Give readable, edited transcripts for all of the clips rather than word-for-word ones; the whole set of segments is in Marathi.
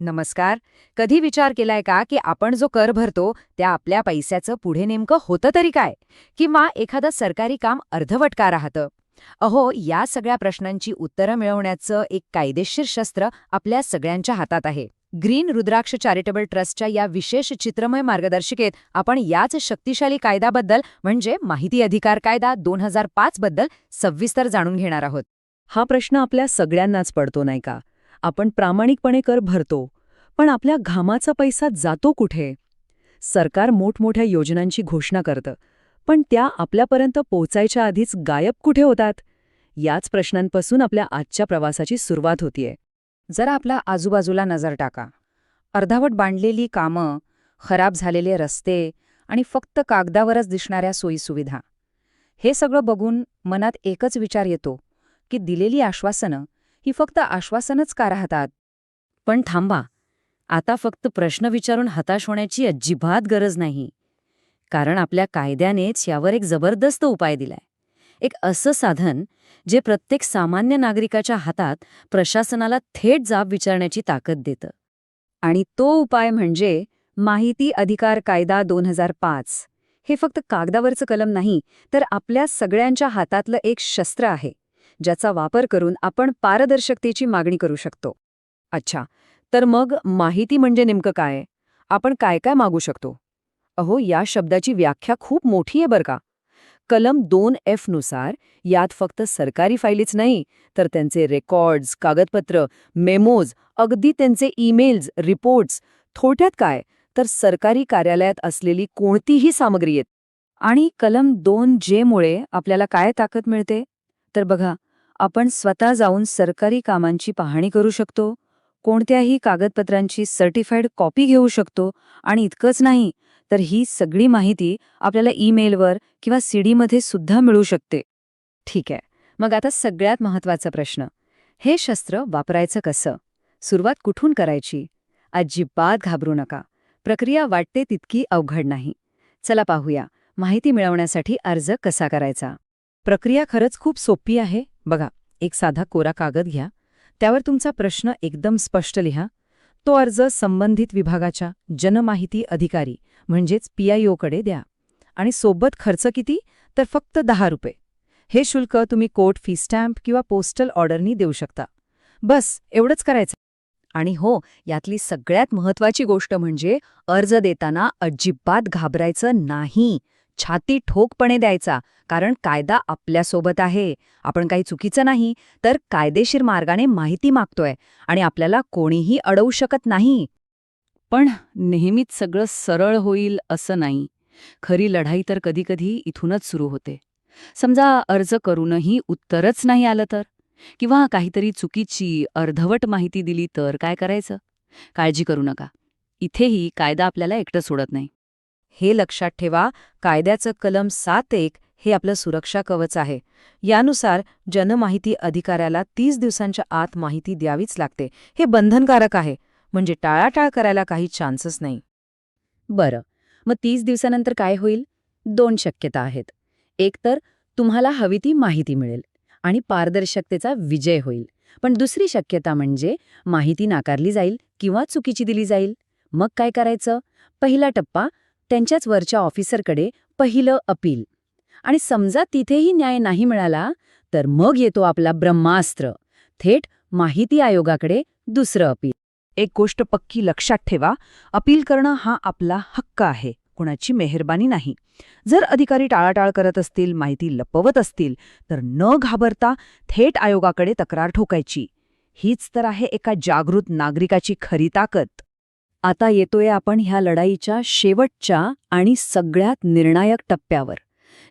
नमस्कार. कधी विचार केलाय का की आपण जो कर भरतो त्या आपल्या पैशाचं पुढे नेमकं होतं तरी काय? किंवा एखादं सरकारी काम अर्धवट का राहतं? अहो, या सगळ्या प्रश्नांची उत्तरं मिळवण्याचं एक कायदेशीर शस्त्र आपल्या सगळ्यांच्या हातात आहे. ग्रीन रुद्राक्ष चॅरिटेबल ट्रस्टच्या या विशेष चित्रमय मार्गदर्शिकेत आपण याच शक्तिशाली कायद्याबद्दल म्हणजे माहिती अधिकार कायदा 2005 बद्दल सविस्तर जाणून घेणार आहोत. हा प्रश्न आपल्या सगळ्यांनाच पडतो नाही का? आपण प्रामाणिकपणे कर भरतो, पण आपल्या घामाचा पैसा जातो कुठे? सरकार मोठमोठ्या योजनांची घोषणा करतं, पण त्या आपल्यापर्यंत पोचायच्या आधीच गायब कुठे होतात? याच प्रश्नांपासून आपल्या आजच्या प्रवासाची सुरुवात होतीये. जरा आपला आजूबाजूला नजर टाका. अर्धावट बांधलेली कामं, खराब झालेले रस्ते आणि फक्त कागदावरच दिसणाऱ्या सोयीसुविधा. हे सगळं बघून मनात एकच विचार येतो की दिलेली आश्वासनं ही फक्त आश्वासनच का राहतात? पण थांबा, आता फक्त प्रश्न विचारून हताश होण्याची अजिबात गरज नाही. कारण आपल्या कायद्यानेच यावर एक जबरदस्त उपाय दिलाय. एक असं साधन जे प्रत्येक सामान्य नागरिकाच्या हातात प्रशासनाला थेट जाब विचारण्याची ताकद देतं. आणि तो उपाय म्हणजे माहिती अधिकार कायदा 2005. हे फक्त कागदावरचं कलम नाही, तर आपल्या सगळ्यांच्या हातातलं एक शस्त्र आहे, ज्याचा वापर करून आपण पारदर्शकतेची मागणी करू शकतो. अच्छा, तर मग माहिती म्हणजे नेमकं काय? आपण काय काय मागू शकतो? अहो, या शब्दाची व्याख्या खूप मोठी आहे बरं का. कलम 2F नुसार यात फक्त सरकारी फाईलीच नाही, तर त्यांचे रेकॉर्ड्स, कागदपत्र, मेमोज, अगदी त्यांचे ईमेल्स, रिपोर्ट्स, थोडक्यात काय, तर सरकारी कार्यालयात असलेली कोणतीही सामग्री येत. आणि कलम 2J मुळे आपल्याला काय ताकद मिळते? तर बघा, आपण स्वतः जाऊन सरकारी कामांची पाहणी करू शकतो, कोणत्याही कागदपत्रांची सर्टिफाईड कॉपी घेऊ शकतो आणि इतकंच नाही, तर ही सगळी माहिती आपल्याला ईमेलवर किंवा सीडीमध्ये सुद्धा मिळू शकते. ठीक आहे, मग आता सगळ्यात महत्त्वाचा प्रश्न. हे शस्त्र वापरायचं कसं? सुरुवात कुठून करायची? अजिबात घाबरू नका. प्रक्रिया वाटते तितकी अवघड नाही. चला पाहूया, माहिती मिळवण्यासाठी अर्ज कसा करायचा. प्रक्रिया खरंच खूप सोपी आहे. बघा, एक साधा कोरा कागद घ्या, त्यावर तुमचा प्रश्न एकदम स्पष्ट लिहा. तो अर्ज संबंधित विभागाच्या जनमाहिती अधिकारी म्हणजेच PIO कडे द्या. आणि सोबत खर्च किती? तर फक्त 10 रुपये. हे शुल्क तुम्ही कोर्ट फी स्टॅम्प किंवा पोस्टल ऑर्डरनी देऊ शकता. बस एवढंच करायचं. आणि हो, यातली सगळ्यात महत्त्वाची गोष्ट म्हणजे अर्ज देताना अजिबात घाबरायचं नाही. छाती ठोकपणे द्यायचा, कारण कायदा आपल्यासोबत आहे. आपण काही चुकीचं नाही, तर कायदेशीर मार्गाने माहिती मागतोय आणि आपल्याला कोणीही अडवू शकत नाही. पण नेहमीच सगळं सरळ होईल असं नाही. खरी लढाई तर कधीकधी इथूनच सुरू होते. समजा अर्ज करूनही उत्तरच नाही आलं तर? किंवा काहीतरी चुकीची, अर्धवट माहिती दिली तर काय करायचं? काळजी करू नका. इथेही कायदा आपल्याला एकटं सोडत नाही. हे लक्षात ठेवा, कायद्याचं कलम 7.1 हे आपलं सुरक्षा कवच आहे. यानुसार जनमाहिती अधिकाऱ्याला 30 दिवसांच्या आत माहिती द्यावीच लागते. हे बंधनकारक आहे, म्हणजे टाळाटाळ करायला काही चान्सच नाही. बरं, मग 30 दिवसानंतर काय होईल? 2 शक्यता आहेत. एक तर तुम्हाला हवी ती माहिती मिळेल आणि पारदर्शकतेचा विजय होईल. पण दुसरी शक्यता म्हणजे माहिती नाकारली जाईल किंवा चुकीची दिली जाईल. मग काय करायचं? पहिला टप्पा, त्यांच्याच वरच्या ऑफिसरकडे पहिलं अपील. आणि समजा तिथेही न्याय नाही मिळाला, तर मग येतो आपला ब्रह्मास्त्र, थेट माहिती आयोगाकडे दुसरं अपील. एक गोष्ट पक्की लक्षात ठेवा, अपील करणं हा आपला हक्क आहे, कुणाची मेहरबानी नाही. जर अधिकारी टाळाटाळ करत असतील, माहिती लपवत असतील, तर न घाबरता थेट आयोगाकडे तक्रार ठोकायची. हीच तर आहे एका जागृत नागरिकाची खरी ताकद. आता येतोय आपण ह्या लढाईच्या शेवटच्या आणि सगळ्यात निर्णायक टप्प्यावर.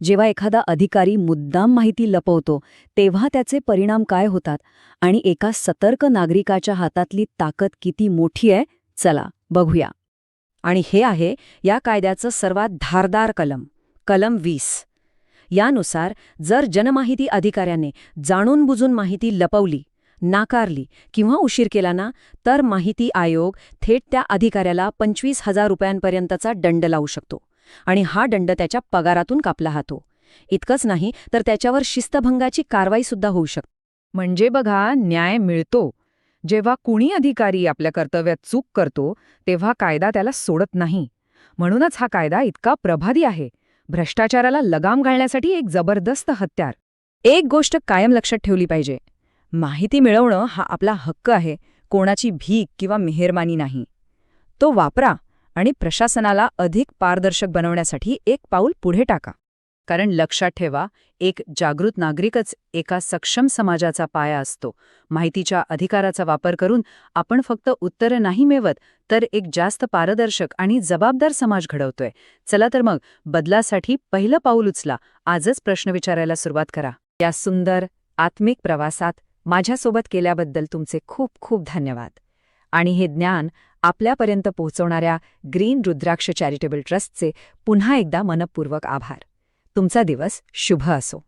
जेव्हा एखादा अधिकारी मुद्दाम माहिती लपवतो, तेव्हा त्याचे परिणाम काय होतात आणि एका सतर्क नागरिकाच्या हातातली ताकद किती मोठी आहे, चला बघूया. आणि हे आहे या कायद्याचं सर्वात धारदार कलम, कलम 20. यानुसार जर जनमाहिती अधिकाऱ्याने जाणून बुजून माहिती लपवली, नाकारली किंवा उशीर केला ना, तर माहिती आयोग थेट त्या अधिकाऱ्याला 25,000 रुपयांपर्यंतचा दंड लावू शकतो. आणि हा दंड त्याच्या पगारातून कापला जातो. इतकंच नाही, तर त्याच्यावर शिस्तभंगाची कारवाई सुद्धा होऊ शकते. म्हणजे बघा, न्याय मिळतो, जेव्हा कुणी अधिकारी आपल्या कर्तव्यात चूक करतो तेव्हा कायदा त्याला सोडत नाही. म्हणूनच हा कायदा इतका प्रभावी आहे. भ्रष्टाचाराला लगाम घालण्यासाठी एक जबरदस्त हत्यार. एक गोष्ट कायम लक्षात ठेवली पाहिजे. माहिती मिळवणं हा आपला हक्क आहे, कोणाची भीक किंवा मेहरबानी नाही. तो वापरा आणि प्रशासनाला अधिक पारदर्शक बनवण्यासाठी एक पाऊल पुढे टाका. कारण लक्षात ठेवा, एक जागृत नागरिकच एका सक्षम समाजाचा पाया असतो. माहितीच्या अधिकाराचा वापर करून आपण फक्त उत्तरं नाही मिळवत, तर एक जास्त पारदर्शक आणि जबाबदार समाज घडवतोय. चला तर मग बदलासाठी पहिलं पाऊल उचला. आजच प्रश्न विचारायला सुरुवात करा. या सुंदर आत्मिक प्रवासात माझ्यासोबत केल्याबद्दल तुमचे खूप खूप धन्यवाद. आणि हे ज्ञान आपल्यापर्यंत पोहोचवणाऱ्या ग्रीन रुद्राक्ष चॅरिटेबल ट्रस्टचे पुन्हा एकदा मनपूर्वक आभार. तुमचा दिवस शुभ असो.